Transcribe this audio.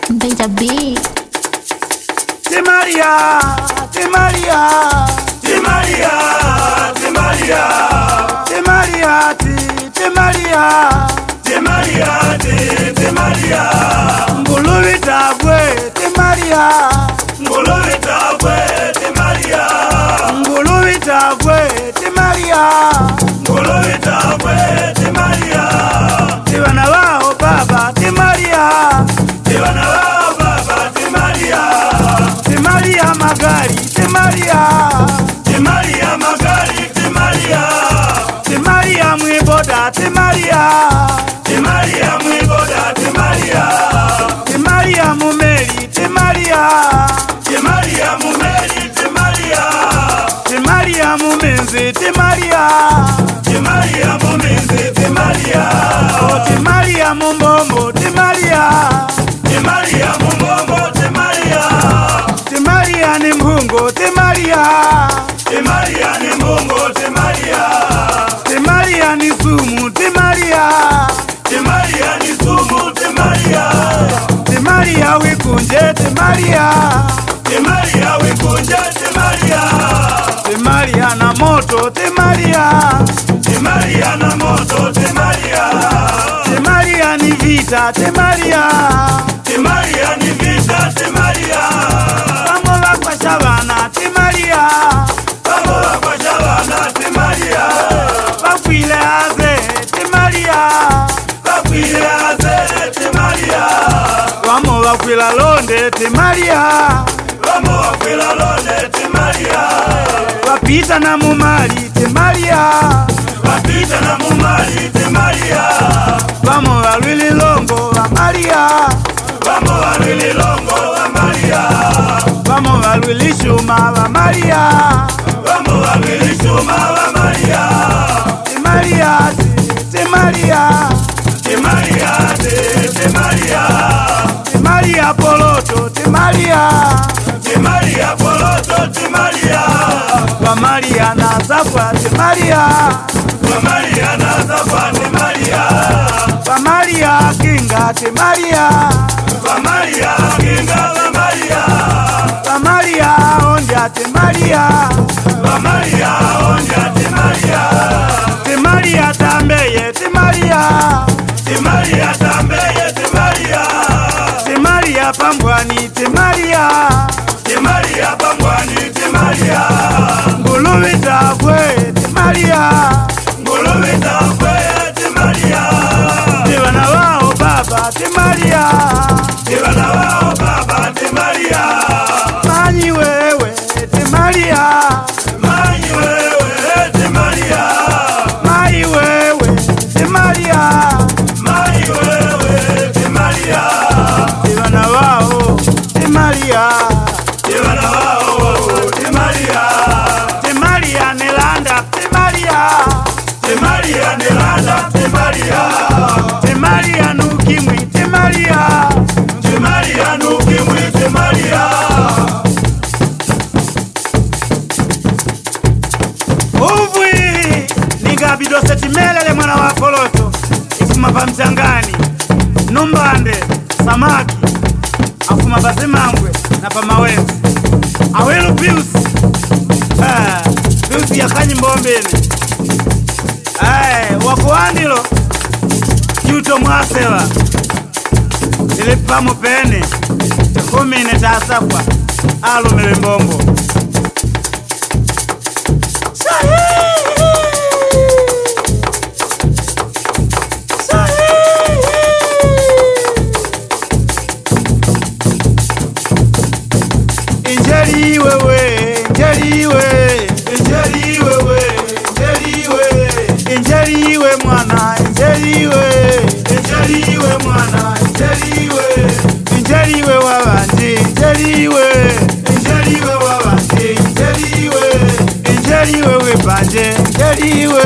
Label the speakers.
Speaker 1: Beja B.
Speaker 2: Timaria, Timaria,
Speaker 3: Timaria, Timaria,
Speaker 2: Timaria, Timaria,
Speaker 3: Timaria, Timaria,
Speaker 2: Nguluwi tabwe, Timaria,
Speaker 3: Nguluwi tabwe, Timaria,
Speaker 2: Nguluwi tabwe, Timaria,
Speaker 3: Nguluwi tabwe, Timaria,
Speaker 2: Tivana wao baba, Timaria,
Speaker 3: Tivana wao baba, Timaria,
Speaker 2: Timaria magari, Timaria,
Speaker 3: Timaria magari, Timaria,
Speaker 2: Timaria mwiboda, Timaria,
Speaker 3: Timaria mwiboda, Timaria,
Speaker 2: Timaria mumeli, Timaria,
Speaker 3: Timaria mumeli, Timaria,
Speaker 2: Timaria mumenzi, Timaria,
Speaker 3: Timaria mumenzi, Timaria,
Speaker 2: Timaria mumbombo, Timaria,
Speaker 3: Timaria mumbombo, Timaria,
Speaker 2: Timaria ni mhungo, Timaria,
Speaker 3: Timaria ni mungo, Timaria,
Speaker 2: Timaria ni sumu, Timaria,
Speaker 3: Timaria ni sumu, Timaria,
Speaker 2: Timaria wikunje, Timaria,
Speaker 3: Timaria wikunje, Timaria,
Speaker 2: Timaria na moto, Timaria,
Speaker 3: Timaria na moto, Timaria,
Speaker 2: Timaria ni vita, Timaria,
Speaker 3: Timaria ni vita, Timaria,
Speaker 2: Pamo wakwa shabana, Timaria,
Speaker 3: Pamo wakwa shabana, Timaria,
Speaker 2: Pakwile aze, Timaria,
Speaker 3: Pakwile aze, Timaria,
Speaker 2: Wamo wakwila londe, Timaria,
Speaker 3: Wamo wakwila londe, Timaria,
Speaker 2: Wapita na mumali, Timaria,
Speaker 3: Wapita na mumali, Timaria,
Speaker 2: Wamo walwili longo, wa Maria,
Speaker 3: Wamo walwili longo, wa Maria,
Speaker 2: Wamo walwili shuma, wa Maria,
Speaker 3: Wamo walwili shuma, wa Maria,
Speaker 2: Timaria, Timaria,
Speaker 3: Timaria, Timaria,
Speaker 2: Timaria poloto, Timaria,
Speaker 3: Timaria poloto, Timaria,
Speaker 2: wa Maria na zafwa, Timaria,
Speaker 3: wa Maria na zafwa, Timaria,
Speaker 2: wa Maria kinga, Timaria,
Speaker 3: wa Maria kinga, wa Maria,
Speaker 2: wa Maria onja, Timaria,
Speaker 3: wa Maria onja, Timaria,
Speaker 2: Timaria tambeye, Timaria,
Speaker 3: Timaria tambeye, Timaria,
Speaker 2: Timaria pambwani, Timaria,
Speaker 3: Timaria pambwani, Timaria,
Speaker 2: Nguluwi tabwe, Timaria,
Speaker 3: Nguluwi tabwe, Timaria,
Speaker 2: Tivana wao baba, Timaria,
Speaker 3: Tivana wao baba, Timaria,
Speaker 2: Manyi wewe, Timaria,
Speaker 3: Manyi wewe, Timaria,
Speaker 2: Mai wewe, Timaria,
Speaker 3: Manyi wewe, Timaria,
Speaker 2: Tivana wao, Timaria,
Speaker 3: Tivana wao, Timaria,
Speaker 2: Timaria nilanda, Timaria,
Speaker 3: Timaria nilanda, Timaria,
Speaker 2: Timaria nukimwi, Timaria,
Speaker 3: Timaria nukimwi, Timaria,
Speaker 2: Uvwi nigabido setimelele mwana wa poloto, ifuma pa mchangani, numbande, samaki, afuma pa Zimangwe na pa Mawenzi, awelu piusi, piusi ya kanyi mbombeni, wakuandilo, yuto mwasewa, ilipa mupene, tikumine tasakwa, alumewe mbombo. Injeri wewe, injeri wewe,
Speaker 3: Injeri wewe, Injeri wewe,
Speaker 2: injeri we mwana, injeri we,
Speaker 3: Injeri we mwana, Injeri we,
Speaker 2: injeri we wabandi, injeri we,
Speaker 3: Injeri we wabandi, Injeri we,
Speaker 2: injeri we webanje, injeri we,